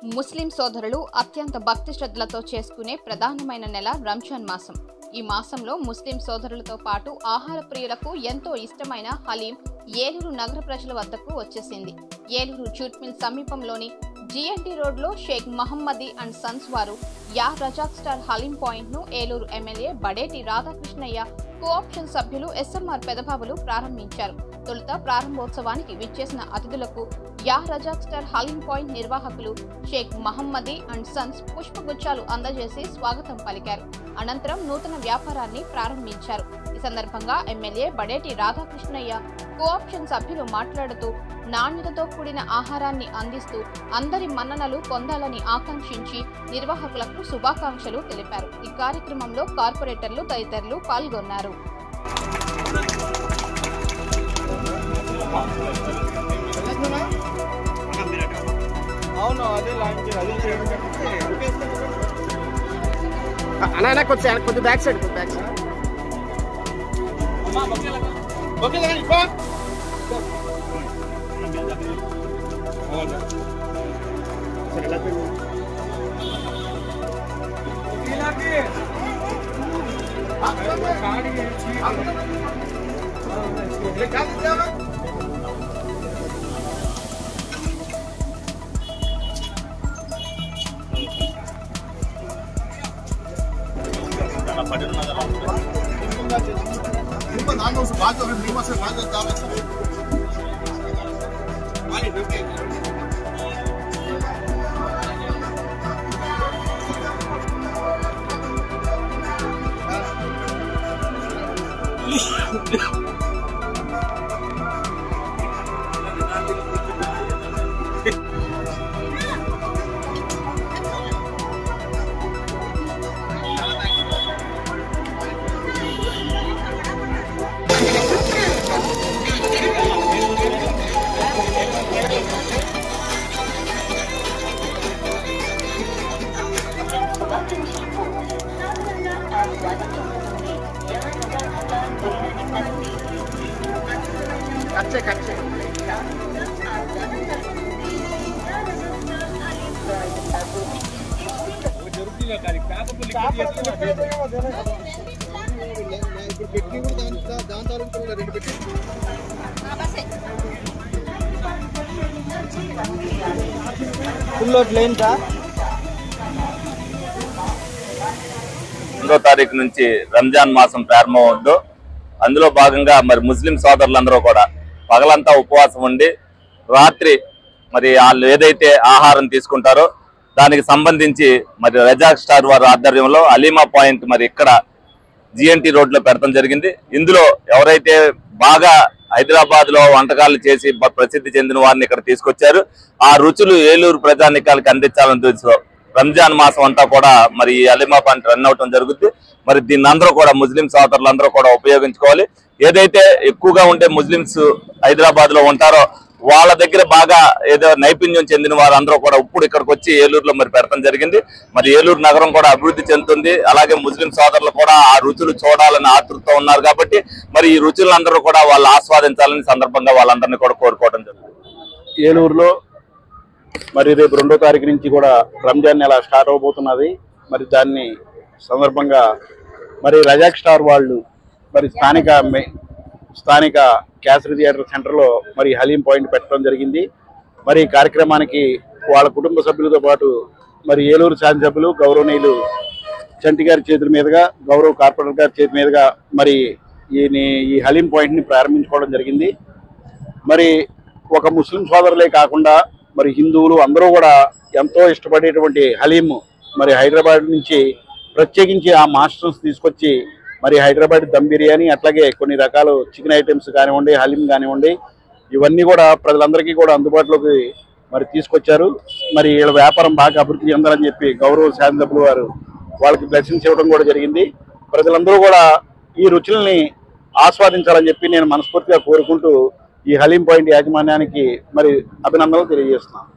ముస్లిం సోదరులు అత్యంత భక్తి శ్రద్ధలతో చేసుకునే ప్రధానమైన నెల రంజాన్ మాసం. ఈ మాసంలో ముస్లిం సోదరులతో పాటు ఆహార ప్రియులకు ఎంతో ఇష్టమైన హలీం ఏలూరు నగర ప్రజల వద్దకు వచ్చేసింది. ఏలూరు జూట్ మిల్ సమీపంలోని జీఎన్టీ రోడ్లో షేక్ మహమ్మదీ అండ్ సన్స్ వారు yeah Razak star haleem point ను ఏలూరు ఎమ్మెల్యే బడేటి రాధాకృష్ణయ్య కోఆప్షన్ సభ్యులు ఎస్ఎంఆర్ పెదబాబులు ప్రారంభించారు. తొలుత ప్రారంభోత్సవానికి విచ్చేసిన అతిథులకు yeah Razak star haleem point నిర్వాహకులు షేక్ మహమ్మదీ అండ్ సన్స్ పుష్పగుచ్చాలు అందజేసి స్వాగతం పలికారు. అనంతరం నూతన వ్యాపారాన్ని ప్రారంభించారు. ఈ సందర్భంగా ఎమ్మెల్యే బడేటి రాధాకృష్ణయ్య కోఆప్షన్ సభ్యులు మాట్లాడుతూ నాణ్యతతో కూడిన ఆహారాన్ని అందిస్తూ అందరి మన్ననలు పొందాలని ఆకాంక్షించి నిర్వాహకులకు శుభాకాంక్షలు తెలిపారు. ఈ కార్యక్రమంలో కార్పొరేటర్లు తదితరులు పాల్గొన్నారు. కొంచెం బ్యాక్ సైడ్ తారీఖు నుంచి రంజాన్ మాసం ప్రారంభమవుద్దు. అందులో భాగంగా మరి ముస్లిం సోదరులందరూ కూడా పగలంతా ఉపవాసం ఉండి రాత్రి మరి వాళ్ళు ఏదైతే ఆహారం తీసుకుంటారో దానికి సంబంధించి మరి రజాక్ స్టార్ వారి ఆధ్వర్యంలో అలీమా పాయింట్ మరి ఇక్కడ జిఎన్టీ రోడ్లో పెడతాం జరిగింది. ఇందులో ఎవరైతే బాగా హైదరాబాద్ లో వంటకాలు చేసి ప్రసిద్ధి చెందిన వారిని ఇక్కడ తీసుకొచ్చారు. ఆ రుచులు ఏలూరు ప్రజానికాలకు అందించాలని తెలుసు. రంజాన్ మాసం అంతా కూడా మరి ఈ అలీమా పాయింట్ రన్ అవటం జరుగుతుంది. మరి దీన్ని అందరూ కూడా ముస్లిం సోదరులందరూ కూడా ఉపయోగించుకోవాలి. ఏదైతే ఎక్కువగా ఉండే ముస్లింస్ హైదరాబాద్ లో ఉంటారో వాళ్ళ దగ్గర బాగా ఏదో నైపుణ్యం చెందిన వారందరూ కూడా ఇప్పుడు ఇక్కడికి వచ్చి ఏలూరులో మరి పెడతాం జరిగింది. మరి ఏలూరు నగరం కూడా అభివృద్ధి చెందుతుంది. అలాగే ముస్లిం సోదరులు కూడా ఆ రుచులు చూడాలని ఆతృతతో ఉన్నారు కాబట్టి మరి ఈ రుచులందరూ కూడా వాళ్ళు ఆస్వాదించాలని సందర్భంగా వాళ్ళందరినీ కూడా కోరుకోవడం జరుగుతుంది. ఏలూరులో మరి రేపు 2వ తారీఖు నుంచి కూడా రంజాన్ నెల స్టార్ట్ అవబోతున్నది. మరి దాన్ని సందర్భంగా మరి రజాక్ స్టార్ వాళ్ళు మరి స్థానిక క్యాసరీ థియేటర్ సెంటర్లో మరి హలీం పాయింట్ పెట్టడం జరిగింది. మరి ఈ కార్యక్రమానికి వాళ్ళ కుటుంబ సభ్యులతో పాటు మరి ఏలూరు శాసనసభ్యులు గౌరవనీయులు చంటి గారి చేతుల మీదుగా గౌరవ కార్పొరేటర్ గారి చేతి మీదుగా మరి ఈ హలీం పాయింట్ని ప్రారంభించుకోవడం జరిగింది. మరి ఒక ముస్లిం సోదరులే కాకుండా మరి హిందువులు అందరూ కూడా ఎంతో ఇష్టపడేటువంటి హలీం మరి హైదరాబాద్ నుంచి ప్రత్యేకించి ఆ మాస్టర్స్ తీసుకొచ్చి మరి హైదరాబాద్ దమ్ బిర్యానీ అట్లాగే కొన్ని రకాల చికెన్ ఐటమ్స్ కానివ్వండి, హలీం కానివ్వండి, ఇవన్నీ కూడా ప్రజలందరికీ కూడా అందుబాటులోకి మరి తీసుకొచ్చారు. మరి వీళ్ళ వ్యాపారం బాగా అభివృద్ధి చెందాలని చెప్పి గౌరవ శాసనసభ్యులు వారు వాళ్ళకి బ్లెస్సింగ్స్ ఇవ్వడం కూడా జరిగింది. ప్రజలందరూ కూడా ఈ రుచుల్ని ఆస్వాదించాలని చెప్పి నేను మనస్ఫూర్తిగా కోరుకుంటూ ఈ హలీం పాయింట్ యాజమాన్యానికి మరి అభినందనలు తెలియజేస్తున్నాను.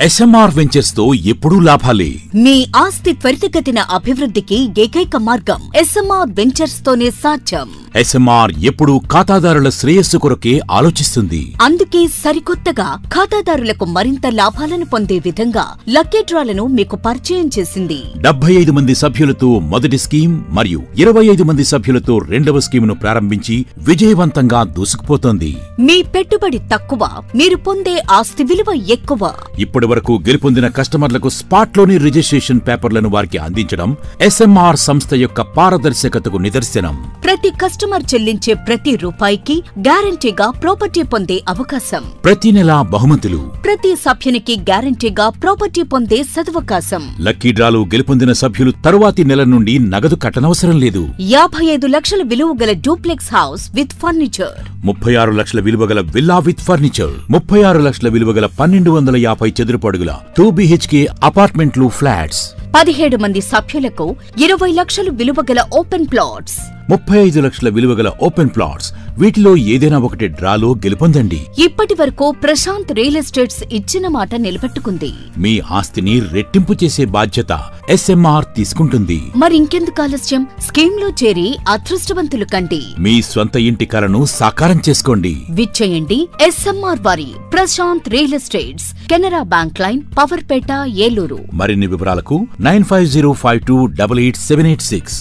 ఎస్ఎంఆర్ వెంచర్స్ తో ఎప్పుడూ లాభాలే. మీ ఆస్తి త్వరితగతిన అభివృద్ధికి ఏకైక మార్గం ఎస్ఎంఆర్ వెంచర్స్ తోనే సాధ్యం. ఎస్ఎంఆర్ ఎప్పుడూ ఖాతాదారుల శ్రేయస్సు కొరకే ఆలోచిస్తుంది. అందుకే సరికొత్తగా ఖాతాదారులకు మరింత లాభాలను పొందే విధంగా లక్కీ డ్రాలను మీకు పరిచయం చేసింది. 75 మంది సభ్యులతో మొదటి స్కీమ్ మరియు 25 మంది సభ్యులతో రెండవ స్కీమును ప్రారంభించి విజయవంతంగా దూసుకుపోతోంది. మీ పెట్టుబడి తక్కువ, మీరు పొందే ఆస్తి విలువ ఎక్కువ. ఇప్పటి వరకు గెలుపొందిన కస్టమర్లకు స్పాట్లోని రిజిస్ట్రేషన్ పేపర్లను వారికి అందించడం ఎస్ఎంఆర్ సంస్థ యొక్క పారదర్శకతకు నిదర్శనం. ప్రతి కస్టమర్ చెల్లించే ప్రతి రూపాయికి గ్యారంటీగా ప్రాపర్టీ పొందే అవకాశం. ప్రతి నెల బహుమతులు. ప్రతి సభ్యునికి గ్యారంటీగా ప్రాపర్టీ పొందే సదవకాశం. లక్కీ డ్రాలు గెలుపొందిన సభ్యులు తరువాతి నెల నుండి నగదు కట్టనవసరం లేదు. 55 లక్షల విలువ గల డూప్లెక్స్ హౌస్ విత్ ఫర్నిచర్, 36 లక్షల విలువ గల విల్లా విత్ ఫర్నిచర్, 36 లక్షల విలువ గల 1250 చదురపు అడుగుల 2 BHK అపార్ట్మెంట్లు ఫ్లాట్స్, 17 మంది సభ్యులకు 20 లక్షలు విలువ గల ఓపెన్ ప్లాట్స్, 35 లక్షల విలువ గల ఓపెన్ ప్లాట్స్. వీటిలో ఏదైనా ఒకటి డ్రాలో గెలుపొందండి. ఇప్పటి వరకు ప్రశాంత్ రియల్ ఎస్టేట్స్ ఇచ్చిన మాట నిలబెట్టుకుంది. మీ ఆస్తిని రెట్టింపు చేసే బాధ్యత ఎస్ఎంఆర్ తీసుకుంటుంది. మరింకెందుకు ఆలస్యం? స్కీమ్ లో చేరి అదృష్టవంతులు కండి. మీ స్వంత ఇంటి కలను సాకారం చేసుకోండి. విచ్చేయండి ఎస్ఎంఆర్ వారి Prashant real estates, Canara bank line, Powerpet, Eluru. మరిన్ని వివరాలకు 9505288786.